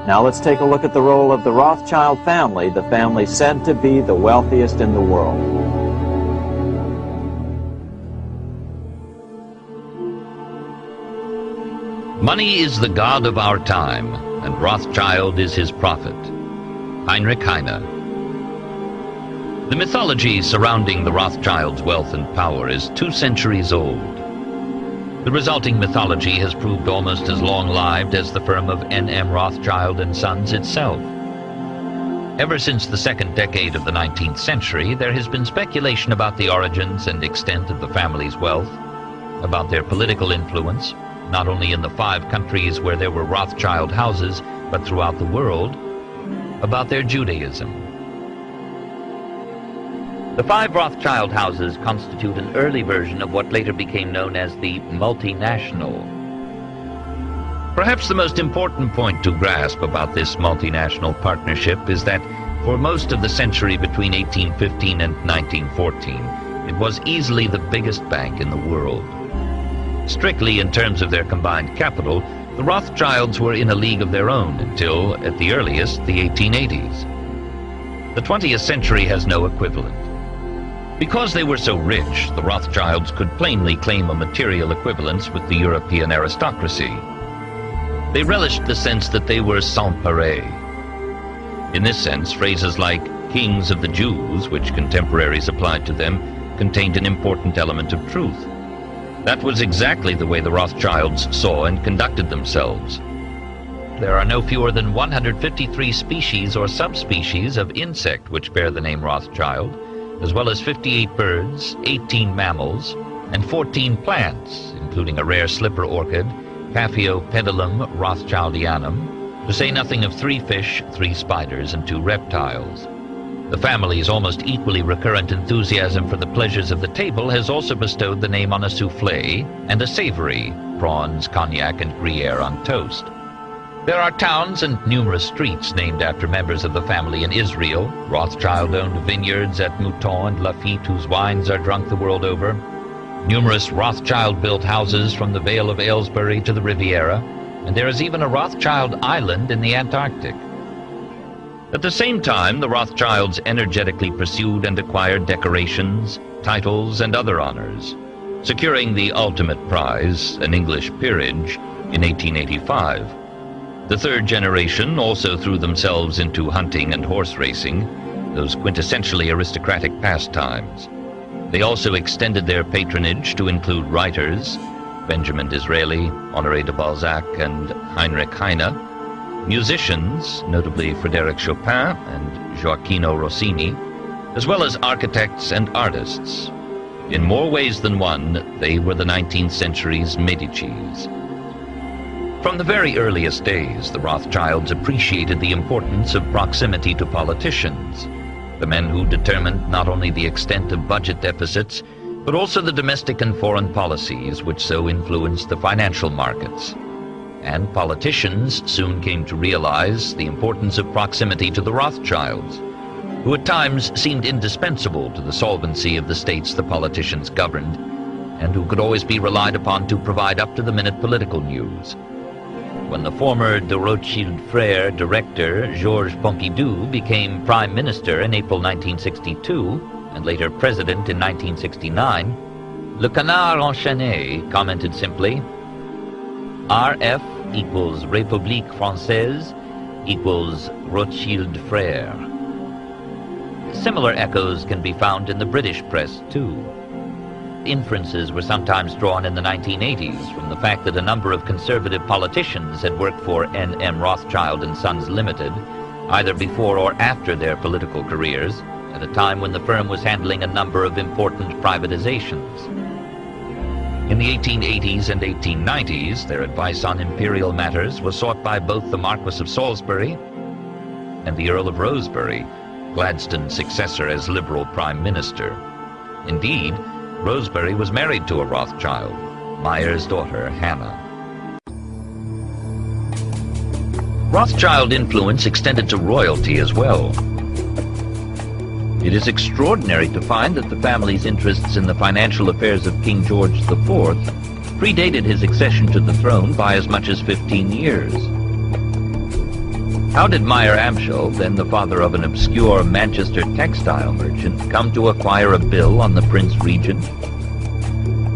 Now let's take a look at the role of the Rothschild family, the family said to be the wealthiest in the world. Money is the god of our time, and Rothschild is his prophet. Heinrich Heine. The mythology surrounding the Rothschilds' wealth and power is 2 centuries old. The resulting mythology has proved almost as long-lived as the firm of N.M. Rothschild and Sons itself. Ever since the second decade of the 19th century, there has been speculation about the origins and extent of the family's wealth, about their political influence, not only in the 5 countries where there were Rothschild houses, but throughout the world, about their Judaism. The 5 Rothschild houses constitute an early version of what later became known as the multinational. Perhaps the most important point to grasp about this multinational partnership is that for most of the century between 1815 and 1914, it was easily the biggest bank in the world. Strictly in terms of their combined capital, the Rothschilds were in a league of their own until, at the earliest, the 1880s. The 20th century has no equivalent. Because they were so rich, the Rothschilds could plainly claim a material equivalence with the European aristocracy. They relished the sense that they were sans pareil. In this sense, phrases like kings of the Jews, which contemporaries applied to them, contained an important element of truth. That was exactly the way the Rothschilds saw and conducted themselves. There are no fewer than 153 species or subspecies of insect which bear the name Rothschild, as well as 58 birds, 18 mammals, and 14 plants, including a rare slipper orchid, Paphiopedilum rothschildianum, to say nothing of 3 fish, 3 spiders, and 2 reptiles. The family's almost equally recurrent enthusiasm for the pleasures of the table has also bestowed the name on a soufflé and a savory, prawns, cognac, and Gruyere on toast. There are towns and numerous streets named after members of the family in Israel, Rothschild-owned vineyards at Mouton and Lafitte whose wines are drunk the world over, numerous Rothschild-built houses from the Vale of Aylesbury to the Riviera, and there is even a Rothschild island in the Antarctic. At the same time, the Rothschilds energetically pursued and acquired decorations, titles, and other honors, securing the ultimate prize, an English peerage, in 1885. The 3rd generation also threw themselves into hunting and horse racing, those quintessentially aristocratic pastimes. They also extended their patronage to include writers, Benjamin Disraeli, Honoré de Balzac, and Heinrich Heine, musicians, notably Frédéric Chopin and Gioacchino Rossini, as well as architects and artists. In more ways than one, they were the 19th century's Medicis. From the very earliest days, the Rothschilds appreciated the importance of proximity to politicians, the men who determined not only the extent of budget deficits, but also the domestic and foreign policies which so influenced the financial markets. And politicians soon came to realize the importance of proximity to the Rothschilds, who at times seemed indispensable to the solvency of the states the politicians governed, and who could always be relied upon to provide up-to-the-minute political news. When the former de Rothschild frère director, Georges Pompidou, became prime minister in April 1962, and later president in 1969, Le Canard Enchaîné commented simply, RF equals République Française equals Rothschild frère. Similar echoes can be found in the British press, too. Inferences were sometimes drawn in the 1980s from the fact that a number of conservative politicians had worked for N.M. Rothschild and Sons Limited, either before or after their political careers, at a time when the firm was handling a number of important privatizations. In the 1880s and 1890s, their advice on imperial matters was sought by both the Marquis of Salisbury and the Earl of Rosebery, Gladstone's successor as Liberal Prime Minister. Indeed, Rosebery was married to a Rothschild, Meyer's daughter, Hannah. Rothschild influence extended to royalty as well. It is extraordinary to find that the family's interests in the financial affairs of King George IV predated his accession to the throne by as much as 15 years. How did Meyer Amschel, then the father of an obscure Manchester textile merchant, come to acquire a bill on the Prince Regent?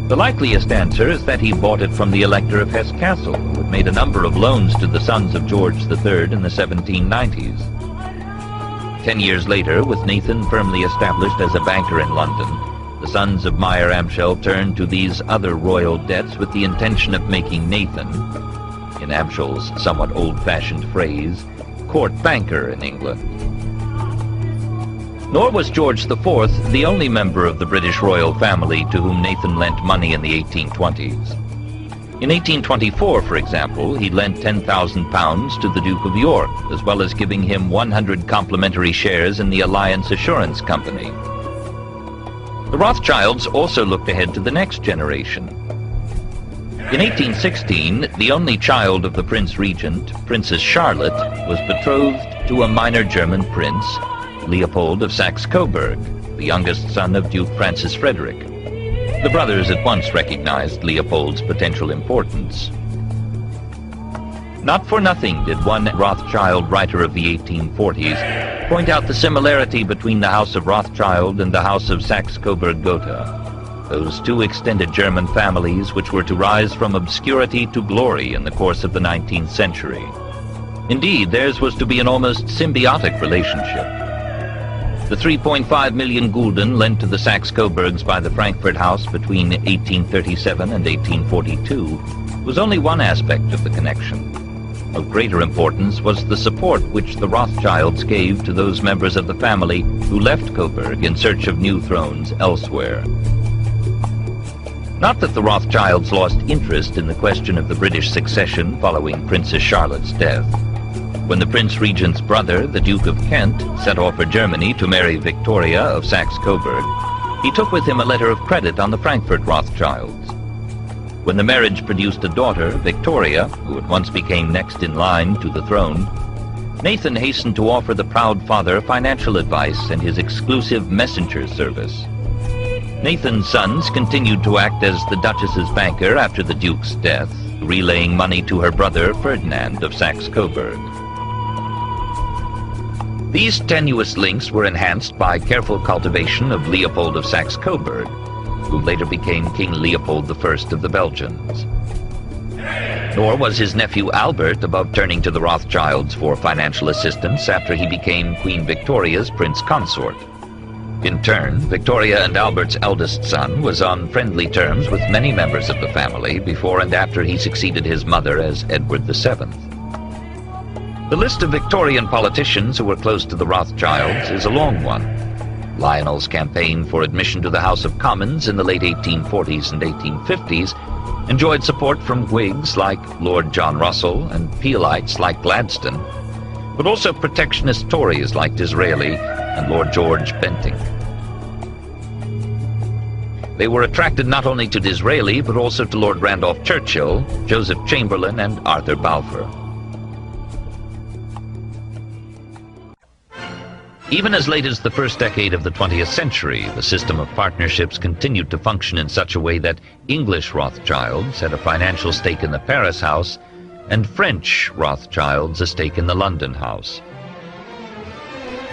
The likeliest answer is that he bought it from the Elector of Hesse Cassel, who had made a number of loans to the sons of George III in the 1790s. 10 years later, with Nathan firmly established as a banker in London, the sons of Meyer Amschel turned to these other royal debts with the intention of making Nathan, in Amschel's somewhat old-fashioned phrase, court banker in England. Nor was George IV the only member of the British royal family to whom Nathan lent money in the 1820s. In 1824, for example, he lent £10,000 to the Duke of York, as well as giving him 100 complimentary shares in the Alliance Assurance Company. The Rothschilds also looked ahead to the next generation. In 1816, the only child of the Prince Regent, Princess Charlotte, was betrothed to a minor German prince, Leopold of Saxe-Coburg, the youngest son of Duke Francis Frederick. The brothers at once recognized Leopold's potential importance. Not for nothing did one Rothschild writer of the 1840s point out the similarity between the House of Rothschild and the House of Saxe-Coburg-Gotha, those two extended German families which were to rise from obscurity to glory in the course of the 19th century. Indeed, theirs was to be an almost symbiotic relationship. The 3.5 million gulden lent to the Saxe-Coburgs by the Frankfurt House between 1837 and 1842 was only one aspect of the connection. Of greater importance was the support which the Rothschilds gave to those members of the family who left Coburg in search of new thrones elsewhere. Not that the Rothschilds lost interest in the question of the British succession following Princess Charlotte's death. When the Prince Regent's brother, the Duke of Kent, set off for Germany to marry Victoria of Saxe-Coburg, he took with him a letter of credit on the Frankfurt Rothschilds. When the marriage produced a daughter, Victoria, who at once became next in line to the throne, Nathan hastened to offer the proud father financial advice and his exclusive messenger service. Nathan's sons continued to act as the Duchess's banker after the Duke's death, relaying money to her brother Ferdinand of Saxe-Coburg. These tenuous links were enhanced by careful cultivation of Leopold of Saxe-Coburg, who later became King Leopold I of the Belgians. Nor was his nephew Albert above turning to the Rothschilds for financial assistance after he became Queen Victoria's prince consort. In turn, Victoria and Albert's eldest son was on friendly terms with many members of the family before and after he succeeded his mother as Edward VII. The list of Victorian politicians who were close to the Rothschilds is a long one. Lionel's campaign for admission to the House of Commons in the late 1840s and 1850s enjoyed support from Whigs like Lord John Russell and Peelites like Gladstone, but also protectionist Tories like Disraeli and Lord George Bentinck. They were attracted not only to Disraeli, but also to Lord Randolph Churchill, Joseph Chamberlain, and Arthur Balfour. Even as late as the first decade of the 20th century, the system of partnerships continued to function in such a way that English Rothschilds had a financial stake in the Paris house, and French Rothschilds a stake in the London house.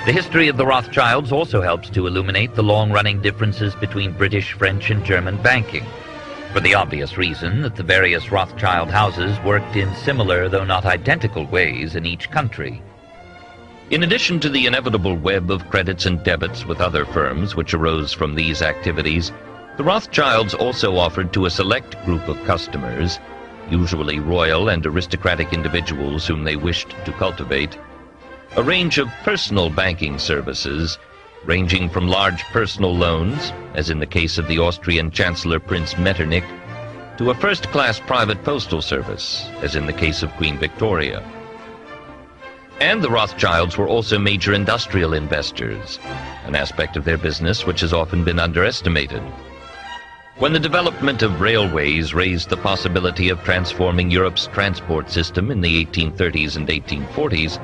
The history of the Rothschilds also helps to illuminate the long-running differences between British, French, and German banking, for the obvious reason that the various Rothschild houses worked in similar, though not identical, ways in each country. In addition to the inevitable web of credits and debits with other firms which arose from these activities, the Rothschilds also offered to a select group of customers, usually royal and aristocratic individuals whom they wished to cultivate, a range of personal banking services, ranging from large personal loans, as in the case of the Austrian Chancellor Prince Metternich, to a first-class private postal service, as in the case of Queen Victoria. And the Rothschilds were also major industrial investors, an aspect of their business which has often been underestimated. When the development of railways raised the possibility of transforming Europe's transport system in the 1830s and 1840s,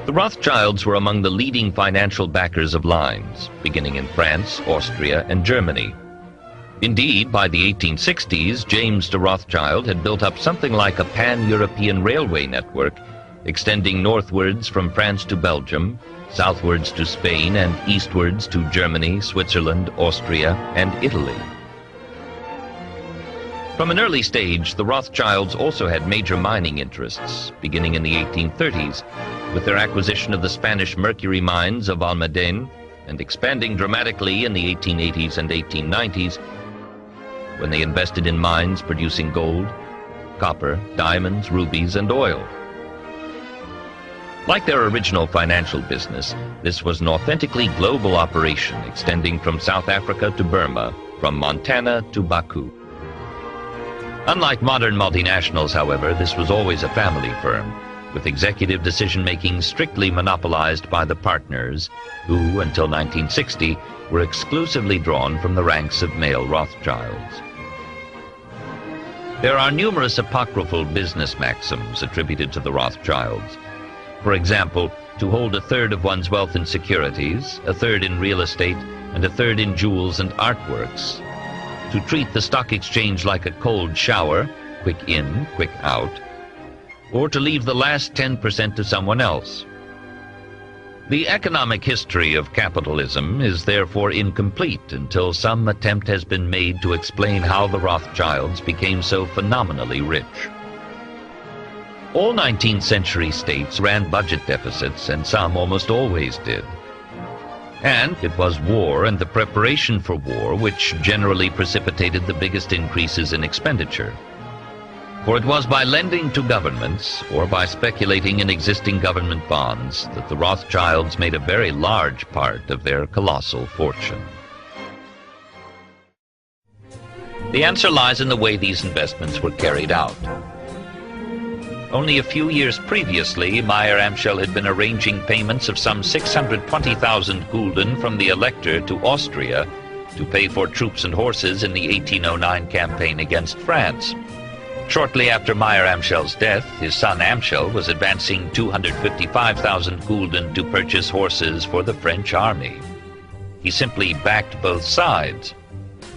the Rothschilds were among the leading financial backers of lines, beginning in France, Austria, and Germany. Indeed, by the 1860s, James de Rothschild had built up something like a pan-European railway network, extending northwards from France to Belgium, southwards to Spain, and eastwards to Germany, Switzerland, Austria, and Italy. From an early stage, the Rothschilds also had major mining interests, beginning in the 1830s, with their acquisition of the Spanish mercury mines of Almaden, and expanding dramatically in the 1880s and 1890s, when they invested in mines producing gold, copper, diamonds, rubies, and oil. Like their original financial business, this was an authentically global operation extending from South Africa to Burma, from Montana to Baku. Unlike modern multinationals, however, this was always a family firm, with executive decision-making strictly monopolized by the partners, who, until 1960, were exclusively drawn from the ranks of male Rothschilds. There are numerous apocryphal business maxims attributed to the Rothschilds. For example, to hold a third of one's wealth in securities, a third in real estate, and a third in jewels and artworks. To treat the stock exchange like a cold shower, quick in, quick out, or to leave the last 10% to someone else. The economic history of capitalism is therefore incomplete until some attempt has been made to explain how the Rothschilds became so phenomenally rich. All 19th century states ran budget deficits, and some almost always did. And it was war and the preparation for war which generally precipitated the biggest increases in expenditure. For it was by lending to governments or by speculating in existing government bonds that the Rothschilds made a very large part of their colossal fortune. The answer lies in the way these investments were carried out. Only a few years previously, Meyer-Amschel had been arranging payments of some 620,000 gulden from the Elector to Austria to pay for troops and horses in the 1809 campaign against France. Shortly after Meyer-Amschel's death, his son Amschel was advancing 255,000 gulden to purchase horses for the French army. He simply backed both sides.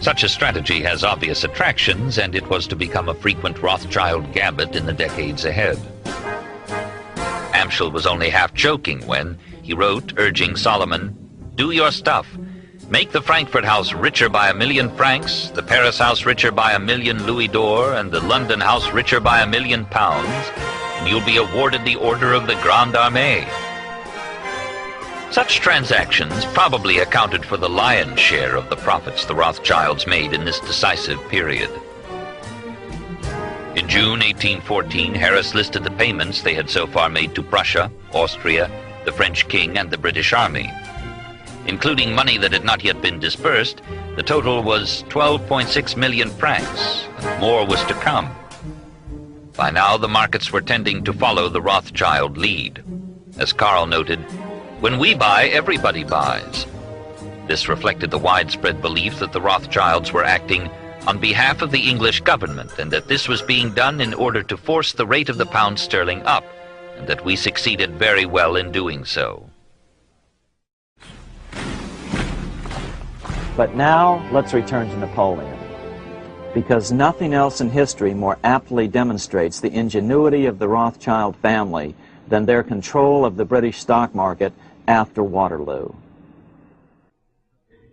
Such a strategy has obvious attractions, and it was to become a frequent Rothschild gambit in the decades ahead. Amschel was only half joking when he wrote, urging Solomon, "Do your stuff. Make the Frankfurt house richer by 1,000,000 francs, the Paris house richer by 1,000,000 louis d'or, and the London house richer by 1,000,000 pounds, and you'll be awarded the Order of the Grande Armée." Such transactions probably accounted for the lion's share of the profits the Rothschilds made in this decisive period. In June 1814, Harris listed the payments they had so far made to Prussia, Austria, the French king, and the British army. Including money that had not yet been disbursed, the total was 12.6 million francs, and more was to come. By now, the markets were tending to follow the Rothschild lead. As Karl noted, "When we buy, everybody buys." This reflected the widespread belief that the Rothschilds were acting on behalf of the English government, and that this was being done in order to force the rate of the pound sterling up, and that we succeeded very well in doing so. But now, let's return to Napoleon, because nothing else in history more aptly demonstrates the ingenuity of the Rothschild family than their control of the British stock market after Waterloo.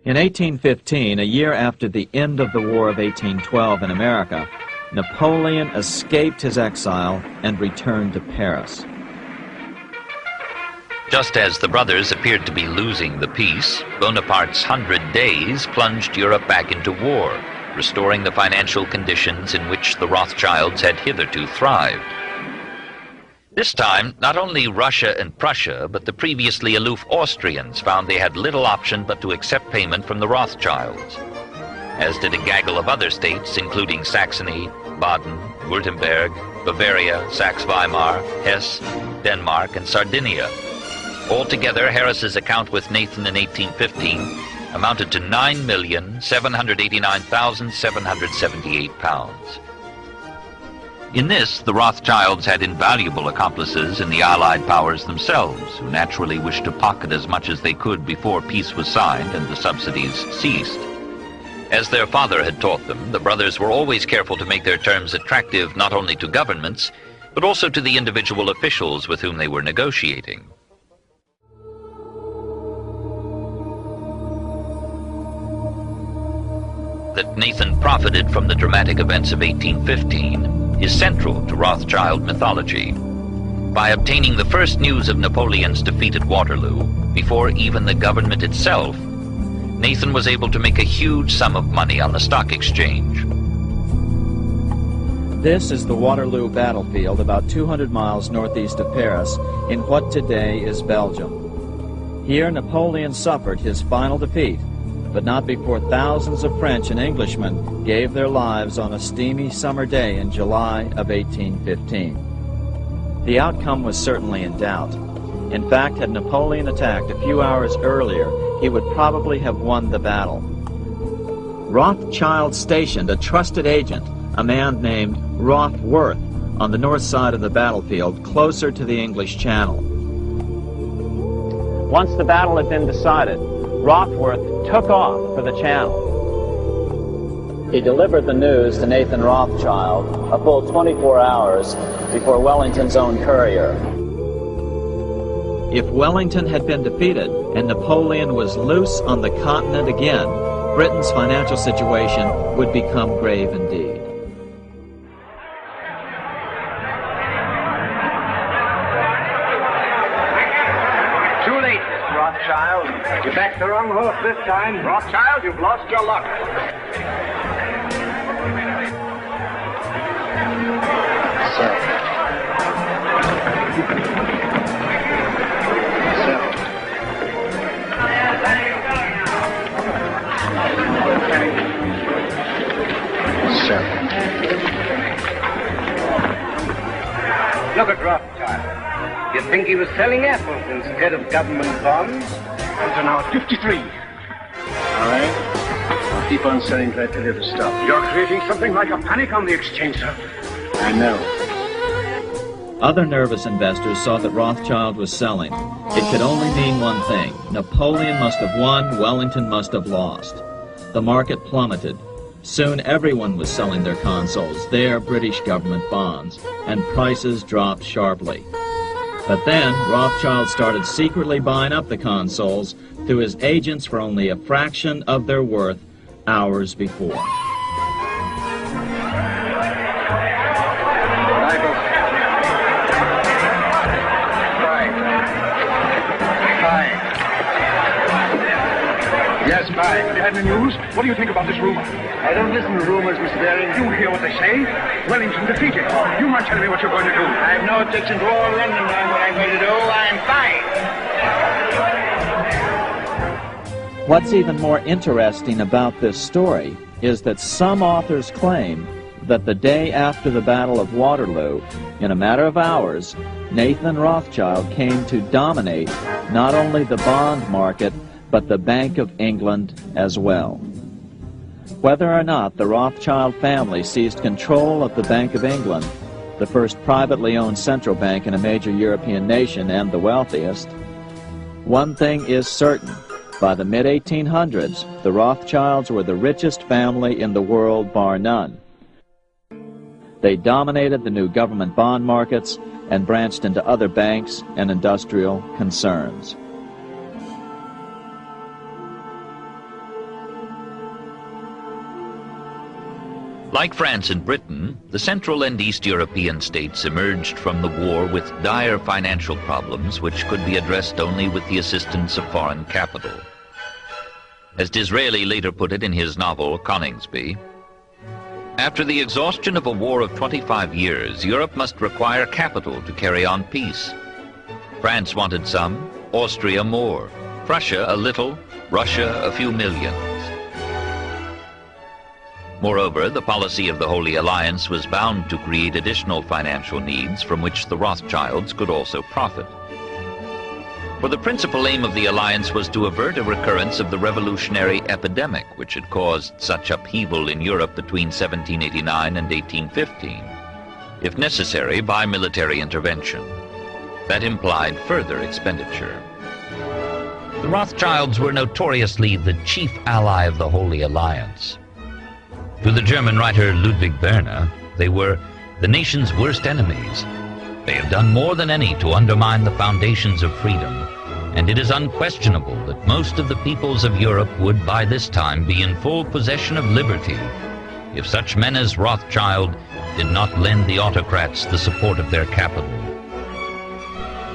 In 1815, a year after the end of the War of 1812 in America, Napoleon escaped his exile and returned to Paris. Just as the brothers appeared to be losing the peace, Bonaparte's 100 Days plunged Europe back into war, restoring the financial conditions in which the Rothschilds had hitherto thrived. This time, not only Russia and Prussia, but the previously aloof Austrians found they had little option but to accept payment from the Rothschilds, as did a gaggle of other states, including Saxony, Baden, Württemberg, Bavaria, Saxe-Weimar, Hesse, Denmark, and Sardinia. Altogether, Harris's account with Nathan in 1815 amounted to £9,789,778. In this, the Rothschilds had invaluable accomplices in the Allied powers themselves, who naturally wished to pocket as much as they could before peace was signed and the subsidies ceased. As their father had taught them, the brothers were always careful to make their terms attractive not only to governments, but also to the individual officials with whom they were negotiating. That Nathan profited from the dramatic events of 1815 is central to Rothschild mythology. By obtaining the first news of Napoleon's defeat at Waterloo, before even the government itself, Nathan was able to make a huge sum of money on the stock exchange. This is the Waterloo battlefield about 200 miles northeast of Paris in what today is Belgium. Here Napoleon suffered his final defeat, but not before thousands of French and Englishmen gave their lives on a steamy summer day in July of 1815. The outcome was certainly in doubt. In fact, had Napoleon attacked a few hours earlier, he would probably have won the battle. Rothschild stationed a trusted agent, a man named Rothworth, on the north side of the battlefield, closer to the English Channel. Once the battle had been decided, Rothworth took off for the Channel. He delivered the news to Nathan Rothschild a full 24 hours before Wellington's own courier. If Wellington had been defeated and Napoleon was loose on the continent again, Britain's financial situation would become grave indeed. Too late, Mr. Rothschild. You backed the wrong horse this time. Rothschild, you've lost your luck. Look at Rothschild. You'd think he was selling apples instead of government bonds. And so now at 53. All right. I'll keep on selling till I tell you to stop. You're creating something like a panic on the exchange, sir. I know. Other nervous investors saw that Rothschild was selling. It could only mean one thing. Napoleon must have won, Wellington must have lost. The market plummeted. Soon everyone was selling their consols, their British government bonds, and prices dropped sharply. But then Rothschild started secretly buying up the consols through his agents for only a fraction of their worth hours before. Yes, bye. Have you had any news? What do you think about this rumor? I don't listen to rumors, Mr. Baring. You hear what they say? Wellington defeated. You might tell me what you're going to do. I have no objection to all London knowing what I'm going to do. I'm fine. What's even more interesting about this story is that some authors claim that the day after the Battle of Waterloo, in a matter of hours, Nathan Rothschild came to dominate not only the bond market, but the Bank of England as well. Whether or not the Rothschild family seized control of the Bank of England, the first privately owned central bank in a major European nation and the wealthiest, one thing is certain. By the mid-1800s, the Rothschilds were the richest family in the world, bar none. They dominated the new government bond markets and branched into other banks and industrial concerns. Like France and Britain, the Central and East European states emerged from the war with dire financial problems which could be addressed only with the assistance of foreign capital. As Disraeli later put it in his novel Coningsby, after the exhaustion of a war of 25 years, Europe must require capital to carry on peace. France wanted some, Austria more, Prussia a little, Russia a few millions. Moreover, the policy of the Holy Alliance was bound to create additional financial needs from which the Rothschilds could also profit. For the principal aim of the alliance was to avert a recurrence of the revolutionary epidemic which had caused such upheaval in Europe between 1789 and 1815, if necessary by military intervention. That implied further expenditure. The Rothschilds were notoriously the chief ally of the Holy Alliance. To the German writer Ludwig Werner, they were the nation's worst enemies, They have done more than any to undermine the foundations of freedom, and it is unquestionable that most of the peoples of Europe would by this time be in full possession of liberty if such men as Rothschild did not lend the autocrats the support of their capital.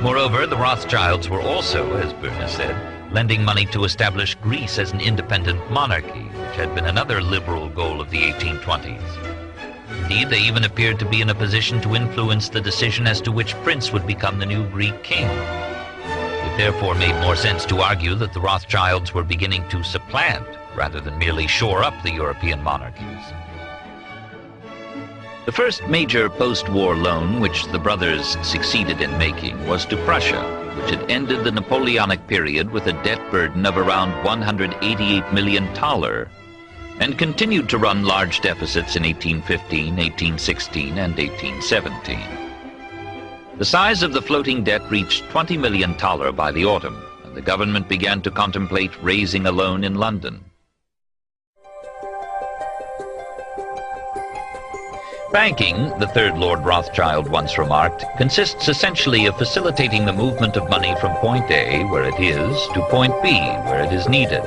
Moreover, the Rothschilds were also, as Bürne said, lending money to establish Greece as an independent monarchy, which had been another liberal goal of the 1820s. Indeed, they even appeared to be in a position to influence the decision as to which prince would become the new Greek king. It therefore made more sense to argue that the Rothschilds were beginning to supplant rather than merely shore up the European monarchies. The first major post-war loan which the brothers succeeded in making was to Prussia, which had ended the Napoleonic period with a debt burden of around $188 million and continued to run large deficits in 1815, 1816, and 1817. The size of the floating debt reached $20 million by the autumn, and the government began to contemplate raising a loan in London. Banking, the third Lord Rothschild once remarked, consists essentially of facilitating the movement of money from point A, where it is, to point B, where it is needed.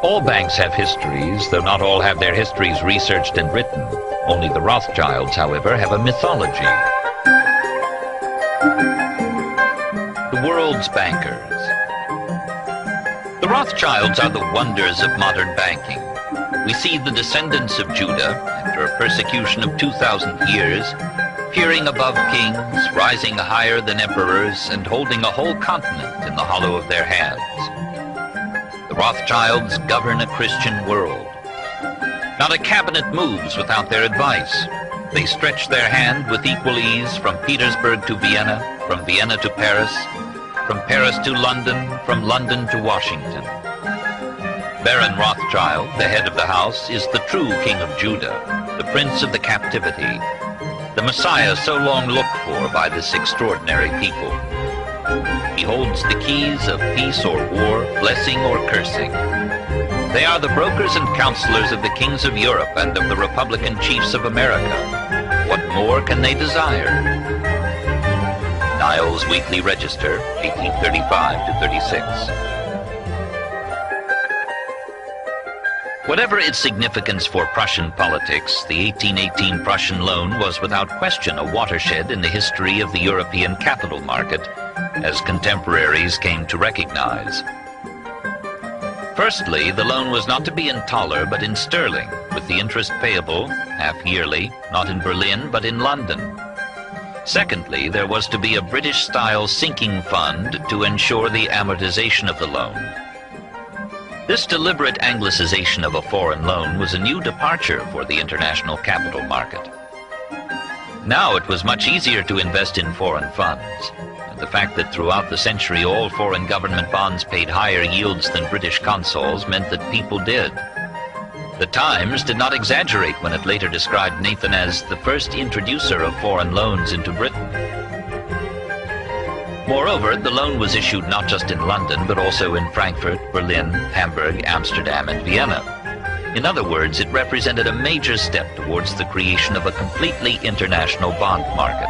All banks have histories, though not all have their histories researched and written. Only the Rothschilds, however, have a mythology. The world's bankers. The Rothschilds are the wonders of modern banking. We see the descendants of Judah, after a persecution of 2,000 years, peering above kings, rising higher than emperors, and holding a whole continent in the hollow of their hands. The Rothschilds govern a Christian world. Not a cabinet moves without their advice. They stretch their hand with equal ease from Petersburg to Vienna, from Vienna to Paris, from Paris to London, from London to Washington. Baron Rothschild, the head of the house, is the true king of Judah, the prince of the captivity, the Messiah so long looked for by this extraordinary people. He holds the keys of peace or war, blessing or cursing. They are the brokers and counselors of the kings of Europe and of the Republican chiefs of America. What more can they desire? Niles Weekly Register, 1835 to 36. Whatever its significance for Prussian politics, the 1818 Prussian loan was without question a watershed in the history of the European capital market, as contemporaries came to recognize. Firstly, the loan was not to be in thaler but in sterling, with the interest payable, half yearly, not in Berlin but in London. Secondly, there was to be a British-style sinking fund to ensure the amortization of the loan. This deliberate anglicization of a foreign loan was a new departure for the international capital market. Now it was much easier to invest in foreign funds, and the fact that throughout the century all foreign government bonds paid higher yields than British consols meant that people did. The Times did not exaggerate when it later described Nathan as the first introducer of foreign loans into Britain. Moreover, the loan was issued not just in London, but also in Frankfurt, Berlin, Hamburg, Amsterdam, and Vienna. In other words, it represented a major step towards the creation of a completely international bond market.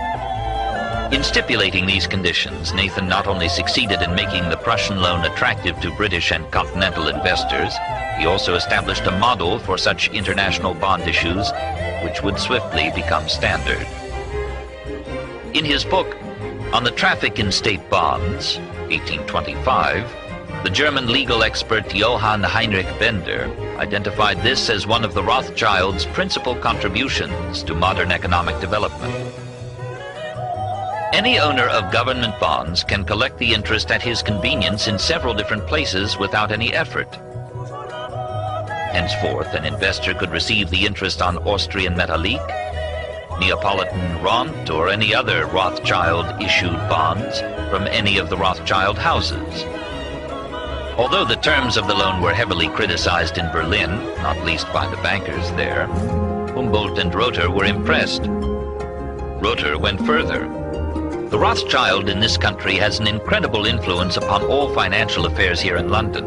In stipulating these conditions, Nathan not only succeeded in making the Prussian loan attractive to British and continental investors, he also established a model for such international bond issues, which would swiftly become standard. In his book, On the Traffic in State Bonds, 1825, the German legal expert Johann Heinrich Bender identified this as one of the Rothschilds' principal contributions to modern economic development. Any owner of government bonds can collect the interest at his convenience in several different places without any effort. Henceforth, an investor could receive the interest on Austrian Metallique, Neapolitan Rent, or any other Rothschild-issued bonds from any of the Rothschild houses. Although the terms of the loan were heavily criticized in Berlin, not least by the bankers there, Humboldt and Rother were impressed. Rother went further. The Rothschild in this country has an incredible influence upon all financial affairs here in London.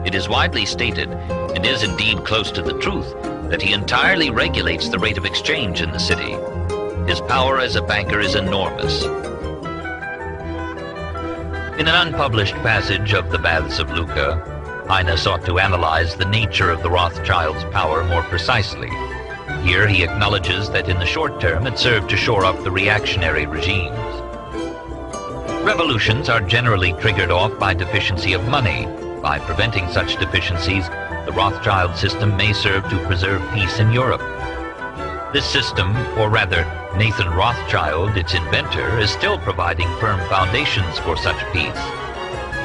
It is widely stated, and is indeed close to the truth, that he entirely regulates the rate of exchange in the city. His power as a banker is enormous. In an unpublished passage of The Baths of Lucca, Heine sought to analyze the nature of the Rothschilds' power more precisely. Here he acknowledges that in the short term it served to shore up the reactionary regimes. Revolutions are generally triggered off by deficiency of money. By preventing such deficiencies, the Rothschild system may serve to preserve peace in Europe. This system, or rather Nathan Rothschild, its inventor, is still providing firm foundations for such peace.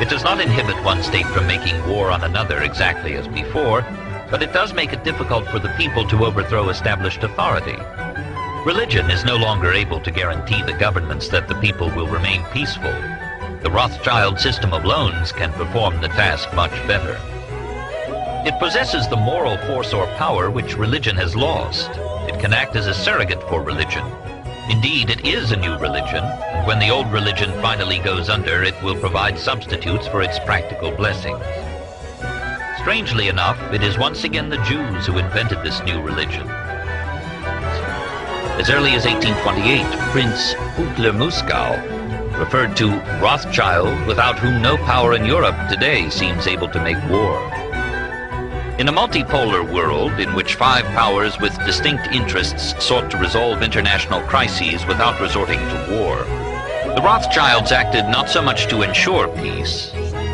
It does not inhibit one state from making war on another exactly as before, but it does make it difficult for the people to overthrow established authority. Religion is no longer able to guarantee the governments that the people will remain peaceful. The Rothschild system of loans can perform the task much better. It possesses the moral force or power which religion has lost. It can act as a surrogate for religion. Indeed, it is a new religion, and when the old religion finally goes under, it will provide substitutes for its practical blessings. Strangely enough, it is once again the Jews who invented this new religion. As early as 1828, Prince Hitler-Muskau referred to Rothschild, without whom no power in Europe today seems able to make war. In a multipolar world in which 5 powers with distinct interests sought to resolve international crises without resorting to war, the Rothschilds acted not so much to ensure peace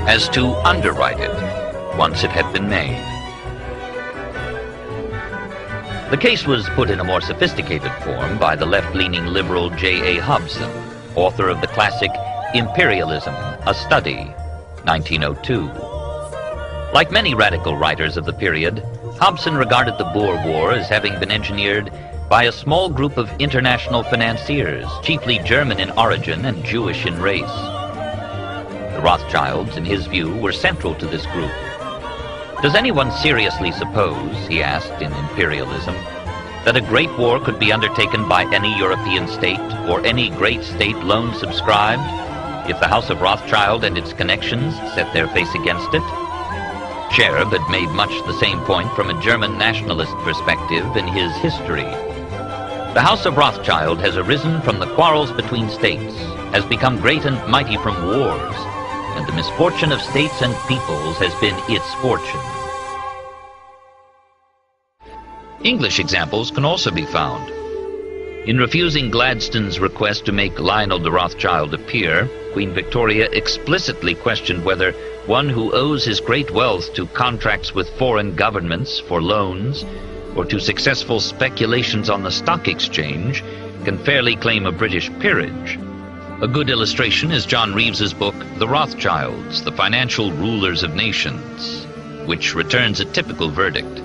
as to underwrite it once it had been made. The case was put in a more sophisticated form by the left-leaning liberal J.A. Hobson, author of the classic Imperialism, a Study, 1902. Like many radical writers of the period, Hobson regarded the Boer War as having been engineered by a small group of international financiers, chiefly German in origin and Jewish in race. The Rothschilds, in his view, were central to this group. Does anyone seriously suppose, he asked in Imperialism, that a great war could be undertaken by any European state or any great state loan subscribed if the House of Rothschild and its connections set their face against it? Scherb had made much the same point from a German nationalist perspective in his History. The House of Rothschild has arisen from the quarrels between states, has become great and mighty from wars, and the misfortune of states and peoples has been its fortune. English examples can also be found. In refusing Gladstone's request to make Lionel de Rothschild a peer, Queen Victoria explicitly questioned whether one who owes his great wealth to contracts with foreign governments for loans or to successful speculations on the stock exchange can fairly claim a British peerage. A good illustration is John Reeves's book, The Rothschilds, The Financial Rulers of Nations, which returns a typical verdict.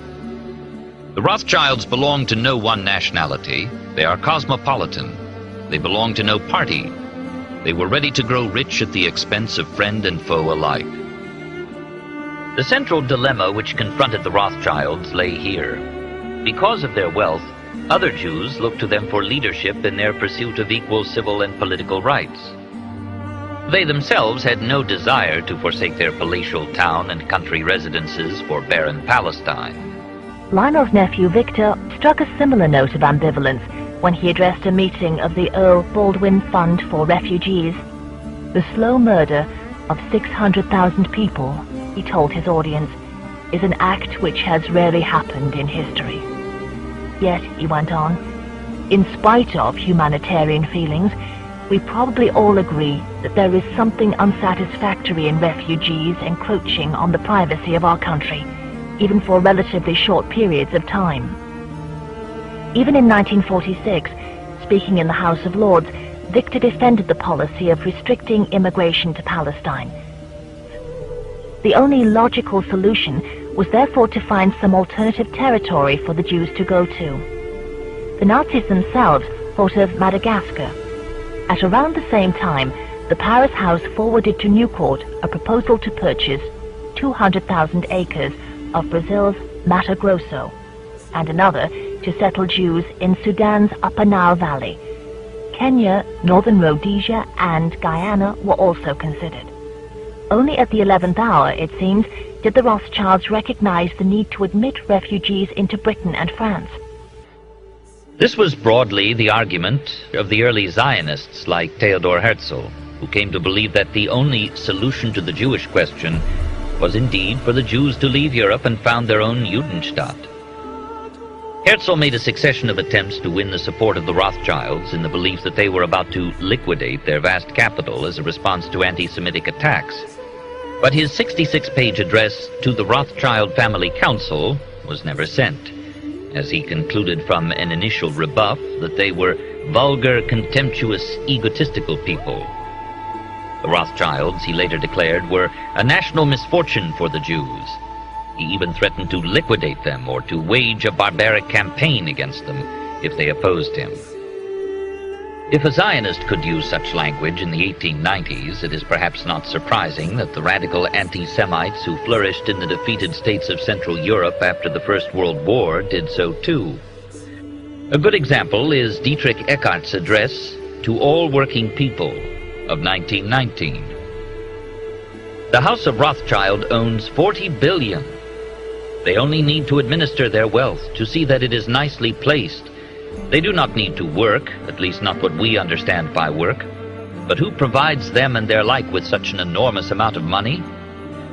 The Rothschilds belong to no one nationality. They are cosmopolitan. They belong to no party. They were ready to grow rich at the expense of friend and foe alike. The central dilemma which confronted the Rothschilds lay here. Because of their wealth, other Jews looked to them for leadership in their pursuit of equal civil and political rights. They themselves had no desire to forsake their palatial town and country residences for barren Palestine. Lionel's nephew Victor struck a similar note of ambivalence when he addressed a meeting of the Earl Baldwin Fund for Refugees. The slow murder of 600,000 people, he told his audience, is an act which has rarely happened in history. Yet, he went on, in spite of humanitarian feelings, we probably all agree that there is something unsatisfactory in refugees encroaching on the privacy of our country, even for relatively short periods of time. Even in 1946, speaking in the House of Lords, Victor defended the policy of restricting immigration to Palestine. The only logical solution was therefore to find some alternative territory for the Jews to go to. The Nazis themselves thought of Madagascar. At around the same time, the Paris House forwarded to Newcourt a proposal to purchase 200,000 acres of Brazil's Mato Grosso, and another to settle Jews in Sudan's Upper Nile Valley. Kenya, Northern Rhodesia, and Guyana were also considered. Only at the 11th hour, it seems, did the Rothschilds recognize the need to admit refugees into Britain and France. This was broadly the argument of the early Zionists like Theodor Herzl, who came to believe that the only solution to the Jewish question was indeed for the Jews to leave Europe and found their own Judenstaat. Herzl made a succession of attempts to win the support of the Rothschilds in the belief that they were about to liquidate their vast capital as a response to anti-Semitic attacks. But his 66-page address to the Rothschild Family Council was never sent, as he concluded from an initial rebuff that they were vulgar, contemptuous, egotistical people. The Rothschilds, he later declared, were a national misfortune for the Jews. He even threatened to liquidate them or to wage a barbaric campaign against them if they opposed him. If a Zionist could use such language in the 1890s, it is perhaps not surprising that the radical anti-Semites who flourished in the defeated states of Central Europe after the First World War did so too. A good example is Dietrich Eckart's address to all working people of 1919. The House of Rothschild owns 40 billion. They only need to administer their wealth, to see that it is nicely placed. They do not need to work, at least not what we understand by work. But who provides them and their like with such an enormous amount of money?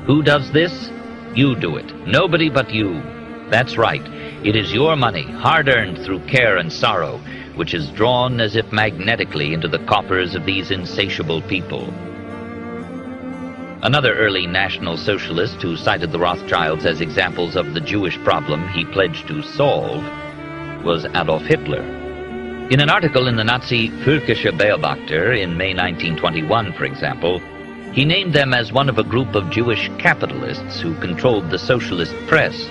Who does this? You do it. Nobody but you. That's right. It is your money, hard-earned through care and sorrow, which is drawn as if magnetically into the coffers of these insatiable people. Another early National Socialist who cited the Rothschilds as examples of the Jewish problem he pledged to solve was Adolf Hitler. In an article in the Nazi Völkische Beobachter in May 1921, for example, he named them as one of a group of Jewish capitalists who controlled the socialist press.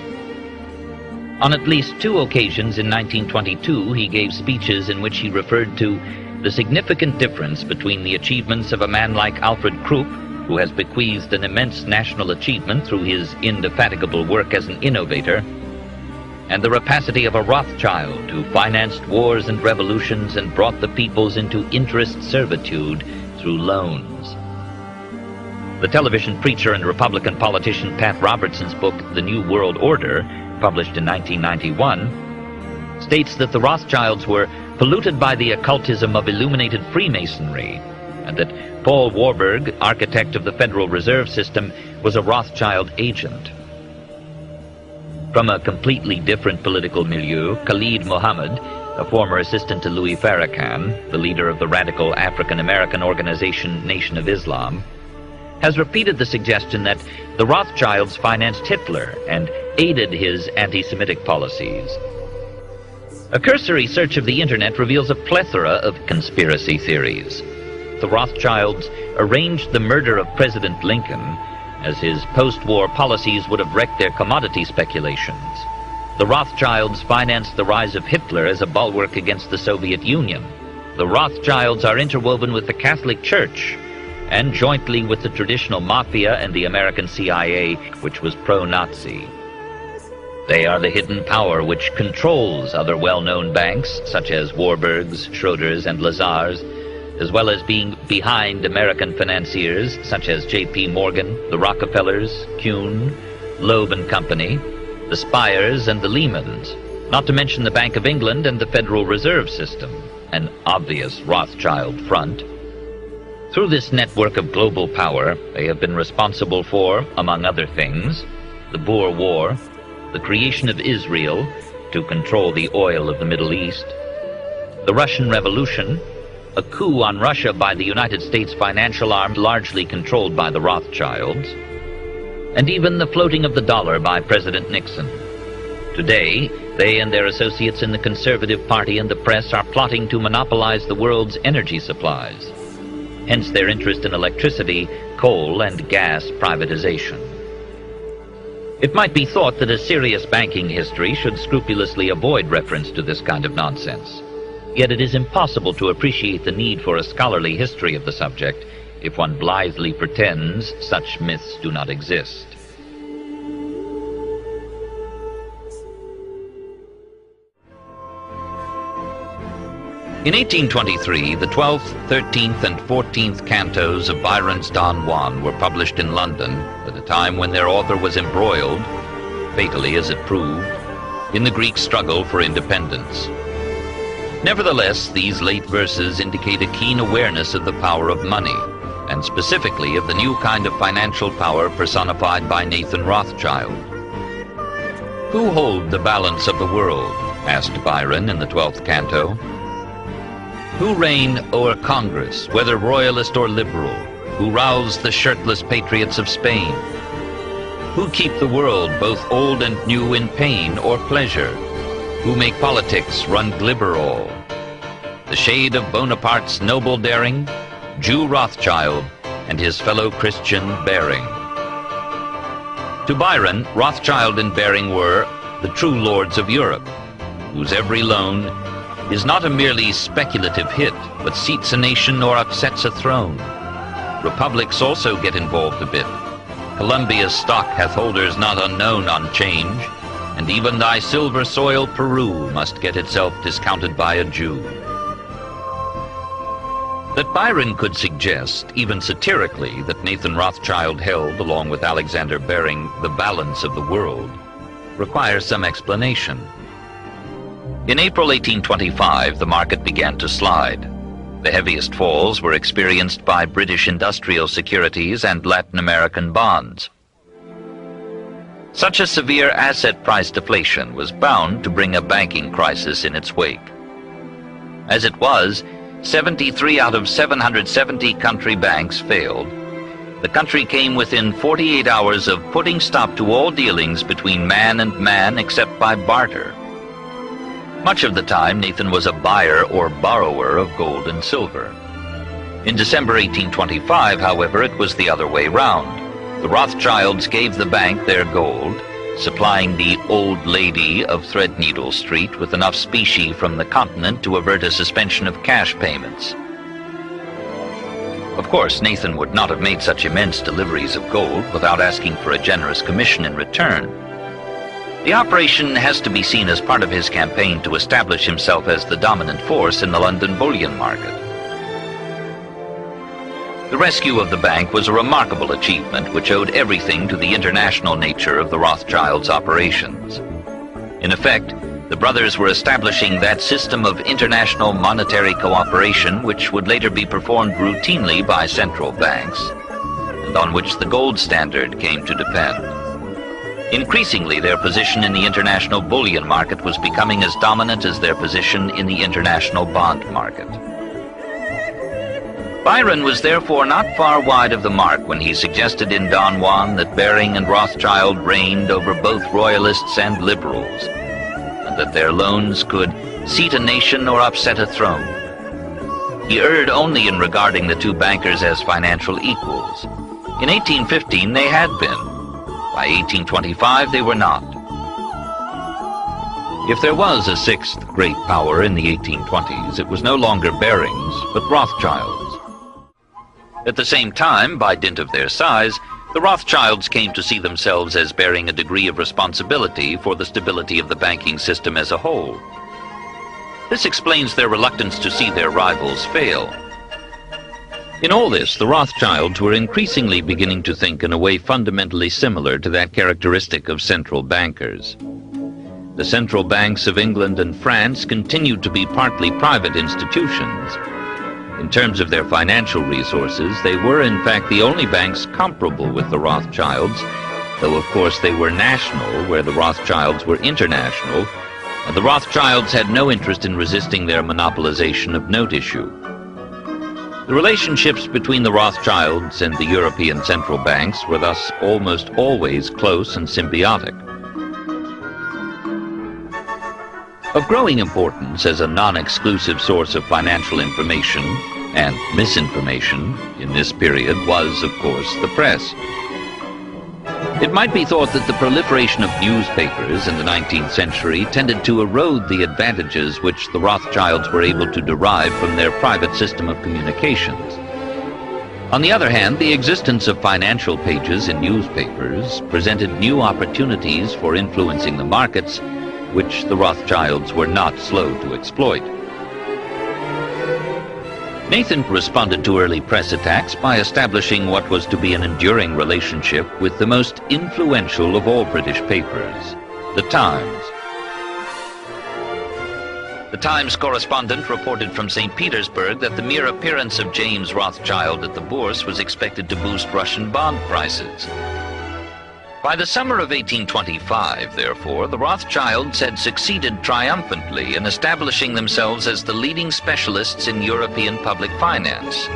On at least 2 occasions in 1922, he gave speeches in which he referred to the significant difference between the achievements of a man like Alfred Krupp, who has bequeathed an immense national achievement through his indefatigable work as an innovator, and the rapacity of a Rothschild who financed wars and revolutions and brought the peoples into interest servitude through loans. The television preacher and Republican politician Pat Robertson's book, The New World Order, published in 1991, states that the Rothschilds were polluted by the occultism of illuminated Freemasonry, and that Paul Warburg, architect of the Federal Reserve System, was a Rothschild agent. From a completely different political milieu, Khalid Mohammed, a former assistant to Louis Farrakhan, the leader of the radical African-American organization Nation of Islam, has repeated the suggestion that the Rothschilds financed Hitler and aided his anti-Semitic policies. A cursory search of the internet reveals a plethora of conspiracy theories. The Rothschilds arranged the murder of President Lincoln, as his post-war policies would have wrecked their commodity speculations. The Rothschilds financed the rise of Hitler as a bulwark against the Soviet Union. The Rothschilds are interwoven with the Catholic Church, and jointly with the traditional mafia and the American CIA, which was pro-Nazi. They are the hidden power which controls other well-known banks, such as Warburg's, Schroeder's, and Lazar's, as well as being behind American financiers such as J.P. Morgan, the Rockefellers, Kuhn, Loeb and Company, the Spires and the Lehmans, not to mention the Bank of England and the Federal Reserve System, an obvious Rothschild front. Through this network of global power, they have been responsible for, among other things, the Boer War, the creation of Israel to control the oil of the Middle East, the Russian Revolution, a coup on Russia by the United States financial arm largely controlled by the Rothschilds, and even the floating of the dollar by President Nixon. Today, they and their associates in the Conservative Party and the press are plotting to monopolize the world's energy supplies, hence their interest in electricity, coal, and gas privatization. It might be thought that a serious banking history should scrupulously avoid reference to this kind of nonsense. Yet it is impossible to appreciate the need for a scholarly history of the subject if one blithely pretends such myths do not exist. In 1823, the 12th, 13th, and 14th cantos of Byron's Don Juan were published in London at a time when their author was embroiled, fatally as it proved, in the Greek struggle for independence. Nevertheless, these late verses indicate a keen awareness of the power of money, and specifically of the new kind of financial power personified by Nathan Rothschild. "Who hold the balance of the world?" asked Byron in the 12th canto. "Who reign o'er Congress, whether royalist or liberal? Who rouse the shirtless patriots of Spain? Who keep the world, both old and new, in pain or pleasure? Who make politics run glibber all? The shade of Bonaparte's noble daring, Jew Rothschild, and his fellow Christian Baring." To Byron, Rothschild and Baring were the true lords of Europe, whose every loan is not a merely speculative hit, but seats a nation or upsets a throne. Republics also get involved a bit. Columbia's stock hath holders not unknown on change, and even thy silver soil Peru must get itself discounted by a Jew. That Byron could suggest, even satirically, that Nathan Rothschild held, along with Alexander Baring, the balance of the world, requires some explanation. In April 1825, the market began to slide. The heaviest falls were experienced by British industrial securities and Latin American bonds. Such a severe asset price deflation was bound to bring a banking crisis in its wake. As it was, 73 out of 770 country banks failed. The country came within 48 hours of putting stop to all dealings between man and man except by barter. Much of the time, Nathan was a buyer or borrower of gold and silver. In December 1825, however, it was the other way round. The Rothschilds gave the bank their gold, supplying the old lady of Threadneedle Street with enough specie from the continent to avert a suspension of cash payments. Of course, Nathan would not have made such immense deliveries of gold without asking for a generous commission in return. The operation has to be seen as part of his campaign to establish himself as the dominant force in the London bullion market. The rescue of the bank was a remarkable achievement which owed everything to the international nature of the Rothschilds' operations. In effect, the brothers were establishing that system of international monetary cooperation which would later be performed routinely by central banks, and on which the gold standard came to depend. Increasingly, their position in the international bullion market was becoming as dominant as their position in the international bond market. Byron was therefore not far wide of the mark when he suggested in Don Juan that Baring and Rothschild reigned over both royalists and liberals, and that their loans could seat a nation or upset a throne. He erred only in regarding the two bankers as financial equals. In 1815 they had been. By 1825 they were not. If there was a sixth great power in the 1820s, it was no longer Baring's, but Rothschild's. At the same time, by dint of their size, the Rothschilds came to see themselves as bearing a degree of responsibility for the stability of the banking system as a whole. This explains their reluctance to see their rivals fail. In all this, the Rothschilds were increasingly beginning to think in a way fundamentally similar to that characteristic of central bankers. The central banks of England and France continued to be partly private institutions. In terms of their financial resources, they were in fact the only banks comparable with the Rothschilds, though of course they were national, where the Rothschilds were international, and the Rothschilds had no interest in resisting their monopolization of note issue. The relationships between the Rothschilds and the European central banks were thus almost always close and symbiotic. Of growing importance as a non-exclusive source of financial information and misinformation in this period was, of course, the press. It might be thought that the proliferation of newspapers in the 19th century tended to erode the advantages which the Rothschilds were able to derive from their private system of communications. On the other hand, the existence of financial pages in newspapers presented new opportunities for influencing the markets, which the Rothschilds were not slow to exploit. Nathan responded to early press attacks by establishing what was to be an enduring relationship with the most influential of all British papers, The Times. The Times correspondent reported from St. Petersburg that the mere appearance of James Rothschild at the Bourse was expected to boost Russian bond prices. By the summer of 1825, therefore, the Rothschilds had succeeded triumphantly in establishing themselves as the leading specialists in European public finance.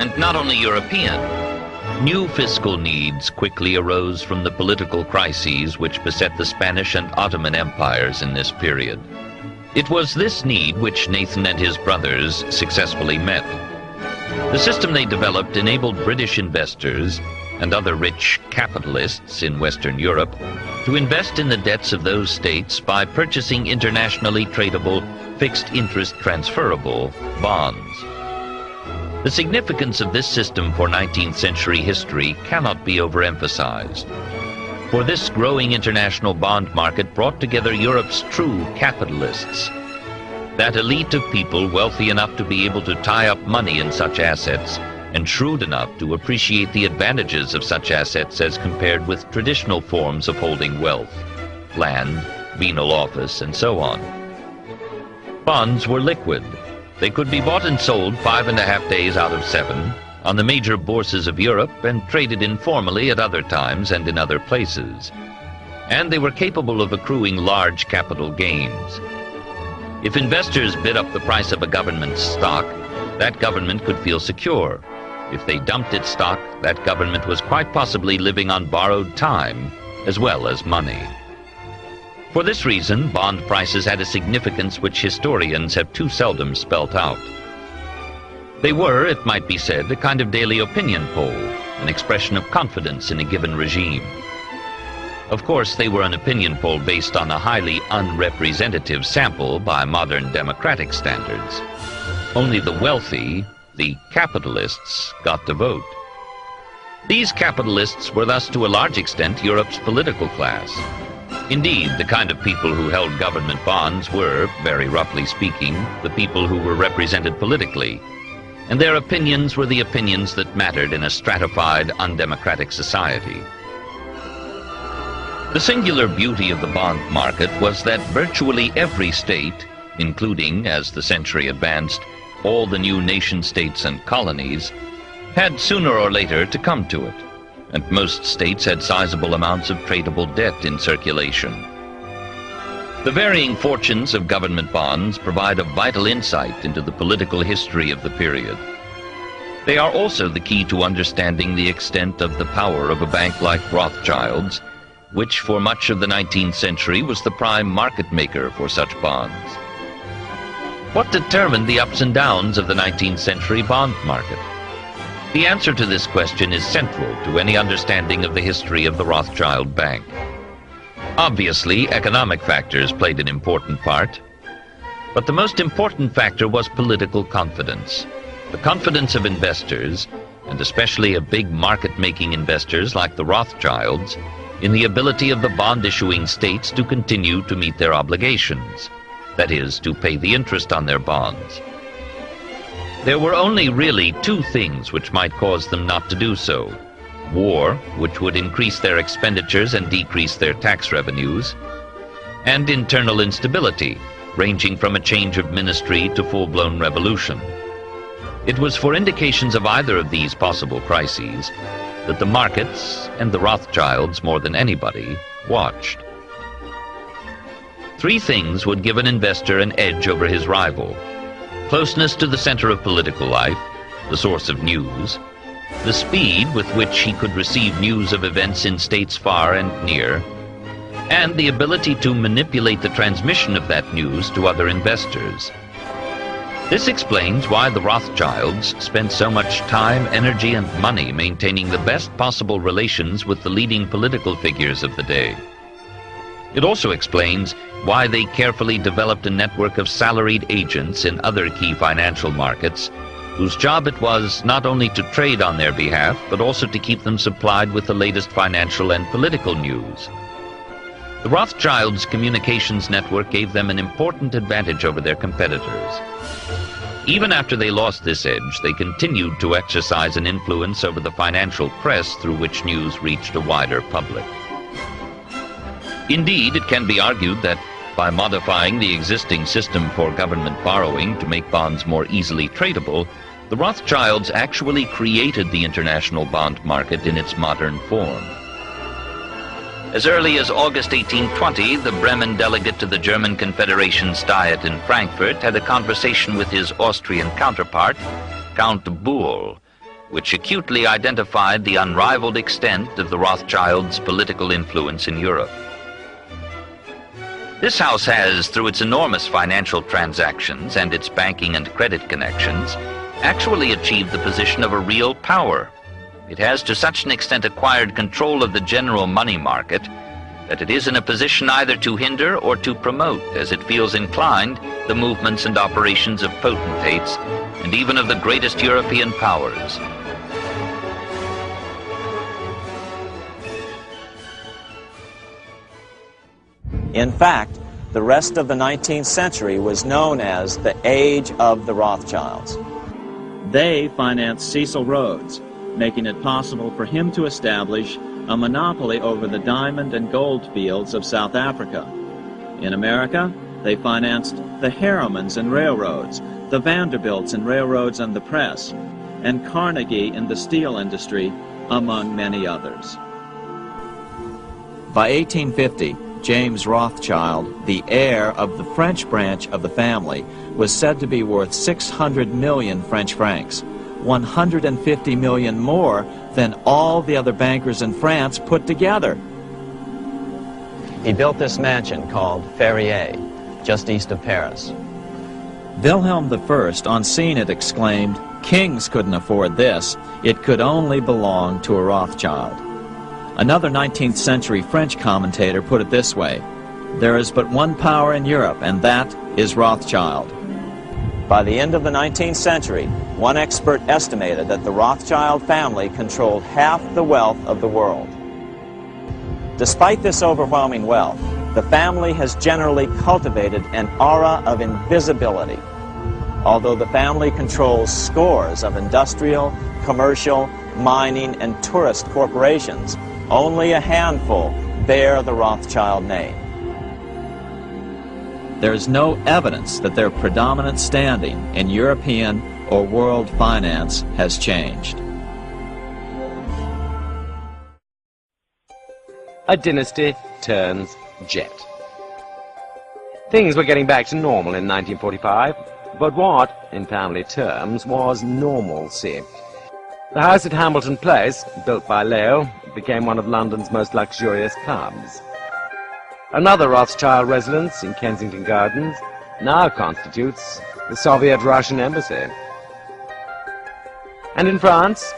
And not only European. New fiscal needs quickly arose from the political crises which beset the Spanish and Ottoman empires in this period. It was this need which Nathan and his brothers successfully met. The system they developed enabled British investors and other rich capitalists in Western Europe to invest in the debts of those states by purchasing internationally tradable, fixed-interest transferable bonds. The significance of this system for 19th century history cannot be overemphasized. For this growing international bond market brought together Europe's true capitalists, that elite of people wealthy enough to be able to tie up money in such assets and shrewd enough to appreciate the advantages of such assets as compared with traditional forms of holding wealth, land, venal office, and so on. Bonds were liquid. They could be bought and sold 5.5 days out of 7 on the major bourses of Europe and traded informally at other times and in other places. And they were capable of accruing large capital gains. If investors bid up the price of a government's stock, that government could feel secure. If they dumped its stock, that government was quite possibly living on borrowed time as well as money. For this reason, bond prices had a significance which historians have too seldom spelt out. They were, it might be said, a kind of daily opinion poll, an expression of confidence in a given regime. Of course, they were an opinion poll based on a highly unrepresentative sample by modern democratic standards. Only the wealthy, the capitalists, got to vote. These capitalists were thus to a large extent Europe's political class. Indeed, the kind of people who held government bonds were, very roughly speaking, the people who were represented politically, and their opinions were the opinions that mattered in a stratified, undemocratic society. The singular beauty of the bond market was that virtually every state, including, as the century advanced, all the new nation-states and colonies, had sooner or later to come to it, and most states had sizable amounts of tradable debt in circulation. The varying fortunes of government bonds provide a vital insight into the political history of the period. They are also the key to understanding the extent of the power of a bank like Rothschild's, which for much of the 19th century was the prime market maker for such bonds. What determined the ups and downs of the 19th century bond market? The answer to this question is central to any understanding of the history of the Rothschild Bank. Obviously, economic factors played an important part, but the most important factor was political confidence. The confidence of investors, and especially of big market-making investors like the Rothschilds, in the ability of the bond-issuing states to continue to meet their obligations, that is, to pay the interest on their bonds. There were only really two things which might cause them not to do so: war, which would increase their expenditures and decrease their tax revenues, and internal instability, ranging from a change of ministry to full-blown revolution. It was for indications of either of these possible crises that the markets, and the Rothschilds more than anybody, watched. Three things would give an investor an edge over his rival: closeness to the center of political life, the source of news, the speed with which he could receive news of events in states far and near, and the ability to manipulate the transmission of that news to other investors. This explains why the Rothschilds spent so much time, energy, and money maintaining the best possible relations with the leading political figures of the day. It also explains why they carefully developed a network of salaried agents in other key financial markets, whose job it was not only to trade on their behalf, but also to keep them supplied with the latest financial and political news. The Rothschilds' communications network gave them an important advantage over their competitors. Even after they lost this edge, they continued to exercise an influence over the financial press through which news reached a wider public. Indeed, it can be argued that by modifying the existing system for government borrowing to make bonds more easily tradable, the Rothschilds actually created the international bond market in its modern form. As early as August 1820, the Bremen delegate to the German Confederation's Diet in Frankfurt had a conversation with his Austrian counterpart, Count Buhl, which acutely identified the unrivaled extent of the Rothschilds' political influence in Europe. This house has, through its enormous financial transactions and its banking and credit connections, actually achieved the position of a real power. It has to such an extent acquired control of the general money market that it is in a position either to hinder or to promote, as it feels inclined, the movements and operations of potentates and even of the greatest European powers. In fact, the rest of the 19th century was known as the Age of the Rothschilds. They financed Cecil Rhodes, making it possible for him to establish a monopoly over the diamond and gold fields of South Africa. In America, they financed the Harrimans and railroads, the Vanderbilts and railroads and the press, and Carnegie in the steel industry, among many others. By 1850, James Rothschild, the heir of the French branch of the family, was said to be worth 600 million French francs, 150 million more than all the other bankers in France put together. He built this mansion called Ferrier, just east of Paris. Wilhelm I, on seeing it, exclaimed, "Kings couldn't afford this. It could only belong to a Rothschild." Another 19th century French commentator put it this way: "There is but one power in Europe, and that is Rothschild." By the end of the 19th century, one expert estimated that the Rothschild family controlled half the wealth of the world. Despite this overwhelming wealth, the family has generally cultivated an aura of invisibility. Although the family controls scores of industrial, commercial, mining, and tourist corporations, only a handful bear the Rothschild name. There is no evidence that their predominant standing in European or world finance has changed. A dynasty turns jet. Things were getting back to normal in 1945, but what, in family terms, was normalcy? The house at Hambleton Place, built by Leo, became one of London's most luxurious clubs. Another Rothschild residence in Kensington Gardens now constitutes the Soviet-Russian embassy. And in France,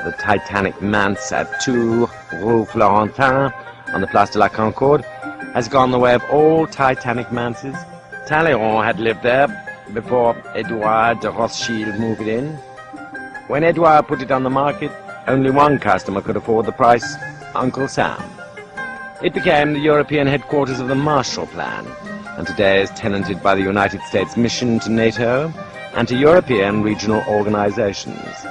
the Titanic manse at 2 Rue Florentin on the Place de la Concorde has gone the way of all Titanic manses. Talleyrand had lived there before Edouard de Rothschild moved in. When Edouard put it on the market, only one customer could afford the price: Uncle Sam. It became the European headquarters of the Marshall Plan, and today is tenanted by the United States mission to NATO and to European regional organizations.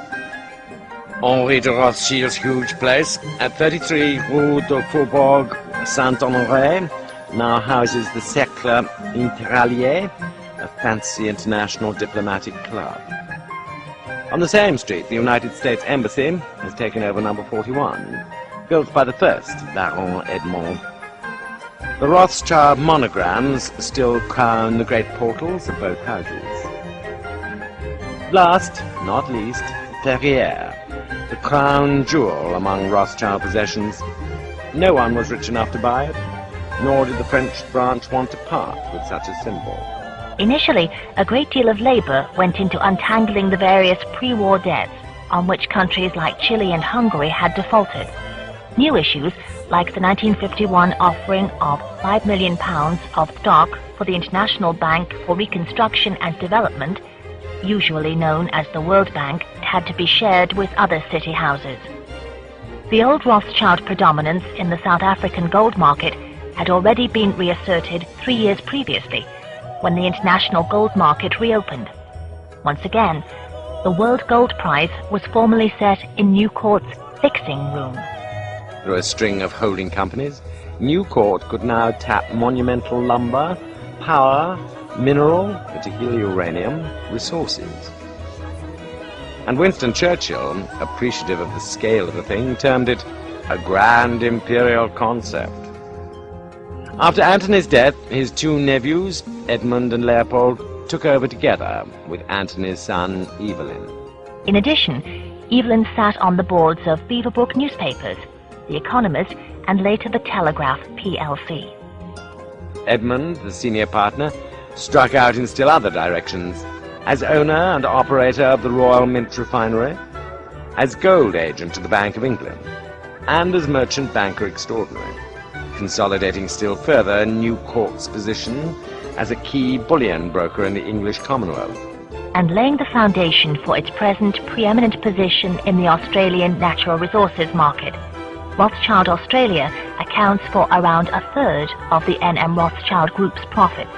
Henri de Rothschild's huge place at 33 Rue de Faubourg Saint-Honoré now houses the Cercle Interallié, a fancy international diplomatic club. On the same street, the United States Embassy has taken over number 41, built by the first Baron Edmond. The Rothschild monograms still crown the great portals of both houses. Last, not least, Ferrier, the crown jewel among Rothschild possessions. No one was rich enough to buy it, nor did the French branch want to part with such a symbol. Initially, a great deal of labor went into untangling the various pre-war debts on which countries like Chile and Hungary had defaulted. New issues, like the 1951 offering of £5 million of stock for the International Bank for Reconstruction and Development, usually known as the World Bank, had to be shared with other city houses. The old Rothschild predominance in the South African gold market had already been reasserted 3 years previously, when the international gold market reopened. Once again, the World Gold Prize was formally set in Newcourt's fixing room. Through a string of holding companies, Newcourt could now tap monumental lumber, power, mineral, particularly uranium, resources. And Winston Churchill, appreciative of the scale of the thing, termed it a grand imperial concept. After Antony's death, his two nephews, Edmund and Leopold, took over together with Antony's son, Evelyn. In addition, Evelyn sat on the boards of Beaverbrook newspapers, The Economist, and later the Telegraph plc. Edmund, the senior partner, struck out in still other directions, as owner and operator of the Royal Mint Refinery, as gold agent to the Bank of England, and as merchant banker extraordinary, consolidating still further Newcourt's position as a key bullion broker in the English Commonwealth, and laying the foundation for its present preeminent position in the Australian natural resources market. Rothschild Australia accounts for around a third of the N.M. Rothschild Group's profits.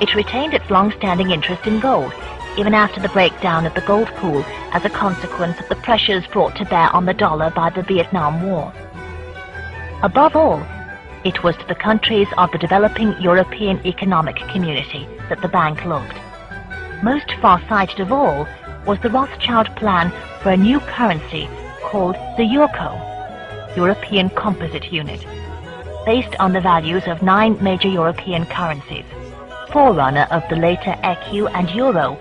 It retained its long-standing interest in gold, even after the breakdown of the gold pool as a consequence of the pressures brought to bear on the dollar by the Vietnam War. Above all, it was to the countries of the developing European economic community that the bank looked. Most far-sighted of all was the Rothschild plan for a new currency called the Euro, European Composite Unit, based on the values of 9 major European currencies, forerunner of the later ECU and Euro.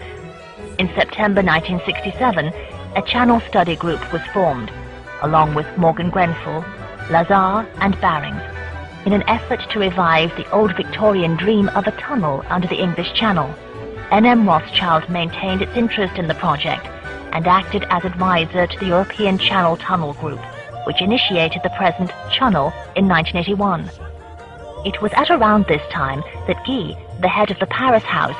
In September 1967, a Channel study group was formed, along with Morgan Grenfell, Lazar and Barings, in an effort to revive the old Victorian dream of a tunnel under the English Channel. N.M. Rothschild maintained its interest in the project and acted as advisor to the European Channel Tunnel Group, which initiated the present Channel in 1981. It was at around this time that Guy, the head of the Paris house,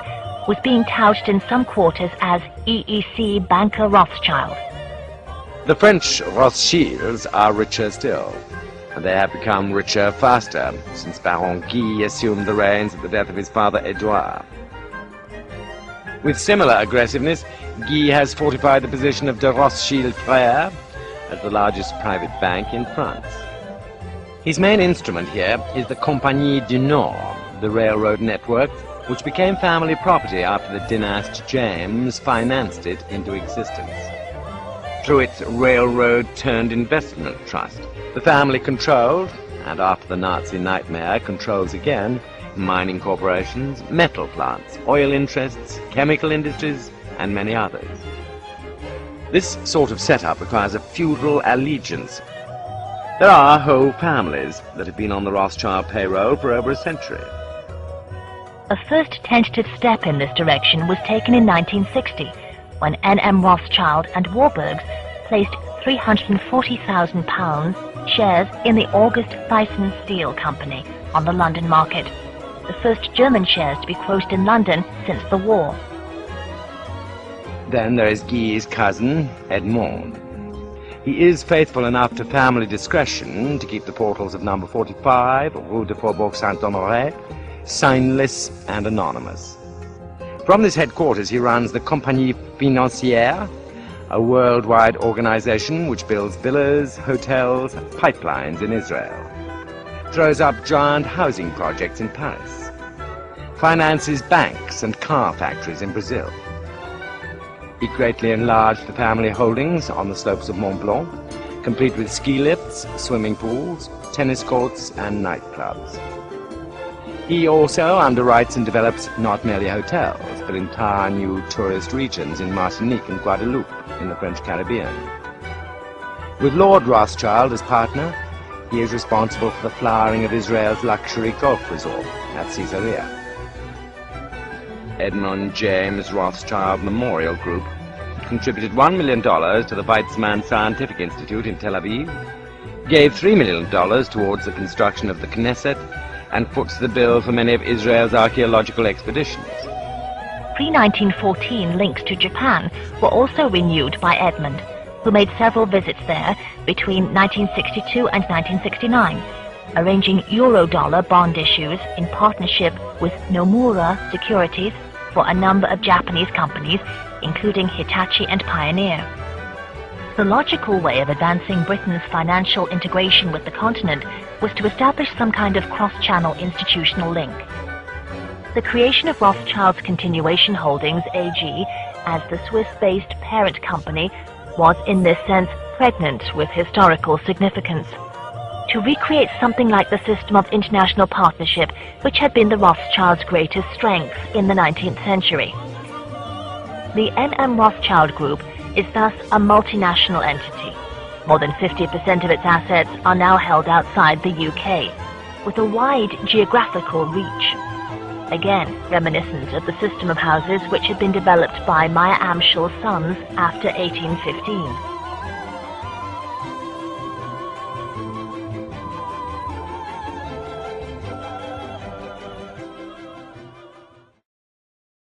was being touted in some quarters as EEC banker Rothschild. The French Rothschilds are richer still, and they have become richer faster since Baron Guy assumed the reins at the death of his father Edouard. With similar aggressiveness, Guy has fortified the position of de Rothschild Frères as the largest private bank in France. His main instrument here is the Compagnie du Nord, the railroad network, which became family property after the dynasty James financed it into existence. Through its railroad-turned-investment trust, the family controlled, and after the Nazi nightmare controls again, mining corporations, metal plants, oil interests, chemical industries, and many others. This sort of setup requires a feudal allegiance. There are whole families that have been on the Rothschild payroll for over a century. A first tentative step in this direction was taken in 1960, when N.M. Rothschild and Warburgs placed £340,000 shares in the August Thyssen Steel Company on the London market, the first German shares to be quoted in London since the war. Then there is Guy's cousin, Edmond. He is faithful enough to family discretion to keep the portals of number 45, Rue de Faubourg Saint-Honoré, signless and anonymous. From this headquarters he runs the Compagnie Financière, a worldwide organization which builds villas, hotels, pipelines in Israel, throws up giant housing projects in Paris, finances banks and car factories in Brazil. He greatly enlarged the family holdings on the slopes of Mont Blanc, complete with ski lifts, swimming pools, tennis courts and nightclubs. He also underwrites and develops not merely hotels, but entire new tourist regions in Martinique and Guadeloupe in the French Caribbean. With Lord Rothschild as partner, he is responsible for the flowering of Israel's luxury golf resort at Caesarea. Edmund James Rothschild Memorial Group contributed $1 million to the Weizmann Scientific Institute in Tel Aviv, gave $3 million towards the construction of the Knesset, and foots the bill for many of Israel's archaeological expeditions. Pre-1914 links to Japan were also renewed by Edmund, who made several visits there between 1962 and 1969, arranging Eurodollar bond issues in partnership with Nomura Securities for a number of Japanese companies including Hitachi and Pioneer. The logical way of advancing Britain's financial integration with the continent was to establish some kind of cross-channel institutional link. The creation of Rothschild's Continuation Holdings AG as the Swiss-based parent company was in this sense pregnant with historical significance. To recreate something like the system of international partnership which had been the Rothschilds' greatest strength in the 19th century. The N.M. Rothschild Group is thus a multinational entity. More than 50% of its assets are now held outside the UK, with a wide geographical reach. Again, reminiscent of the system of houses which had been developed by Meyer Amschel's sons after 1815.